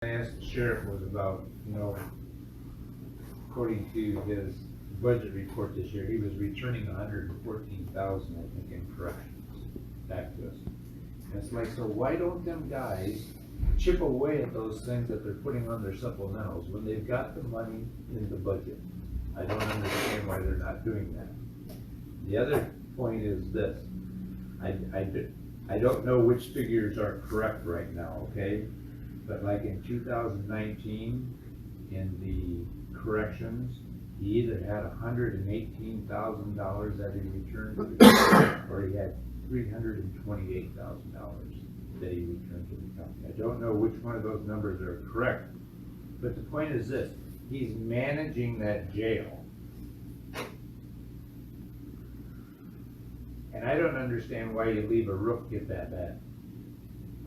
I asked the sheriff was about, according to his budget report this year, he was returning 114,000, I think, in corrections back to us. And it's like, so why don't them guys chip away at those things that they're putting on their supplementals when they've got the money in the budget? I don't understand why they're not doing that. The other point is this. I don't know which figures are correct right now, okay? But like in 2019, in the corrections, he either had $118,000 that he returned to, or he had $328,000 that he returned to the county. I don't know which one of those numbers are correct, but the point is this: he's managing that jail. And I don't understand why you leave a roof get that bad,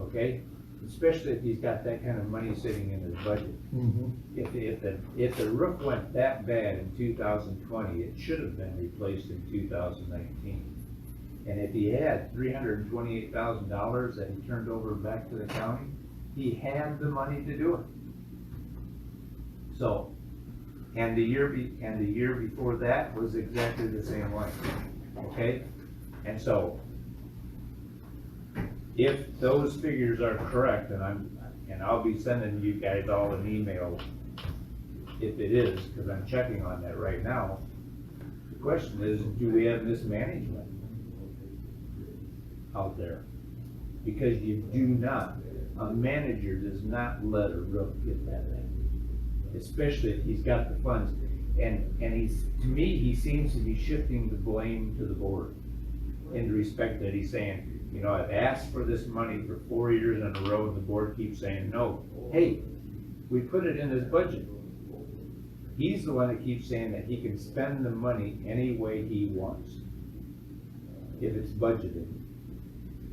okay? Especially if he's got that kind of money sitting in his budget. Mm-hmm. If the roof went that bad in 2020, it should have been replaced in 2019. And if he had $328,000 that he turned over back to the county, he had the money to do it. So, and the year before that was exactly the same way, okay? And so, if those figures are correct, and I'll be sending you guys all an email if it is, because I'm checking on that right now. The question is, do we have mismanagement out there? Because you do not. A manager does not let a roof get that bad, especially if he's got the funds. And he's, to me, he seems to be shifting the blame to the board, in the respect that he's saying, I've asked for this money for 4 years in a row, and the board keeps saying no. Hey, we put it in his budget. He's the one that keeps saying that he can spend the money any way he wants, if it's budgeted.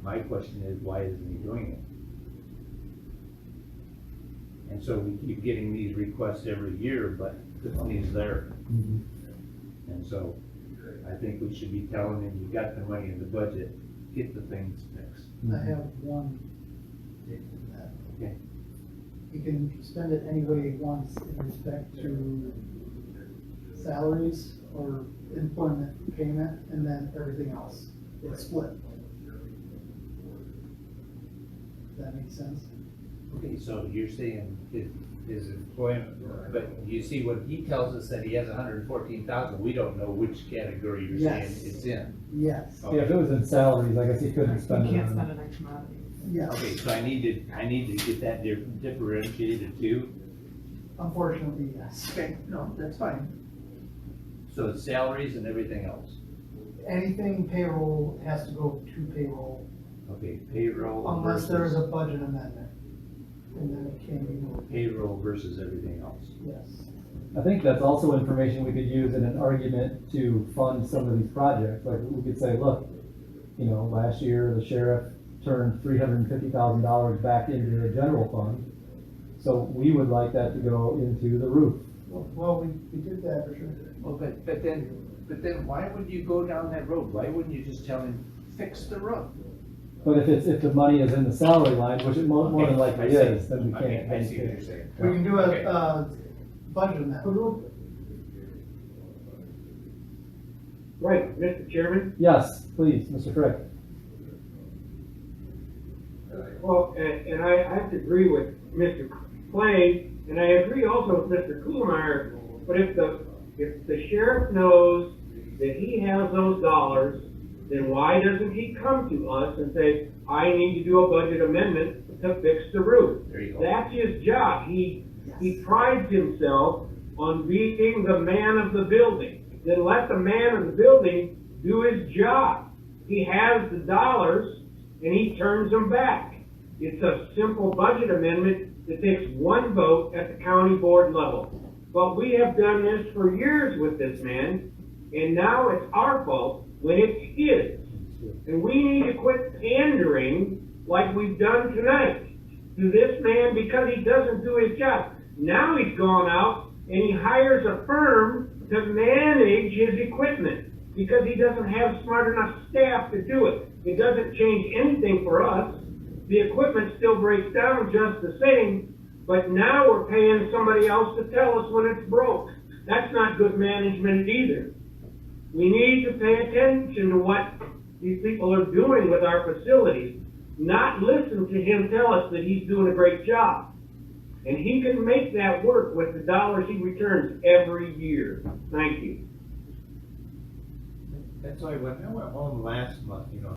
My question is, why isn't he doing it? And so we keep getting these requests every year, but the money's there. Mm-hmm. And so I think we should be telling him, you got the money in the budget, get the things fixed. I have one take on that. Okay. He can spend it any way he wants in respect to salaries or employment payment, and then everything else. It's split. Does that make sense? Okay, so you're saying his employment, but you see when he tells us that he has 114,000, we don't know which category you're saying it's in. Yes. Okay. Yeah, if it was in salaries, I guess he couldn't spend it. You can't on- spend it on commodity. Yes. Okay, so I need to get that differentiated too. Unfortunately, yes. Okay, no, that's fine. So it's salaries and everything else. Anything payroll has to go to payroll Okay, payroll unless there is versus a budget amendment, and then it can be moved. payroll versus everything else. Yes. I think that's also information we could use in an argument to fund some of these projects. Like, we could say, look, last year the sheriff turned $350,000 back into the general fund. So we would like that to go into the roof. Well, we did that for sure. Well, but then why would you go down that road? Why wouldn't you just tell him, fix the roof? But if the money is in the salary line, which it more than likely I see. is, then we Okay, can't. I see what you're saying. We can do Okay. a budget amendment. Right, Mr. Chairman. Yes, please, Mr. Fricke. Well, and I have to agree with Mr. Clay, and I agree also with Mr. Kuhlmeyer, but if the sheriff knows that he has those dollars, then why doesn't he come to us and say, I need to do a budget amendment to fix the roof? There you go. That's his job. He prides himself on being the man of the building. Then let the man of the building do his job. He has the dollars and he turns them back. It's a simple budget amendment that takes one vote at the county board level. But we have done this for years with this man, and now it's our fault when it's his. And we need to quit pandering like we've done tonight to this man because he doesn't do his job. Now he's gone out and he hires a firm to manage his equipment because he doesn't have smart enough staff to do it. It doesn't change anything for us. The equipment still breaks down just the same, But now we're paying somebody else to tell us when it's broke. That's not good management either. We need to pay attention to what these people are doing with our facilities, not listen to him tell us that he's doing a great job. And he can make that work with the dollars he returns every year. Thank you. That's why when I went home last month,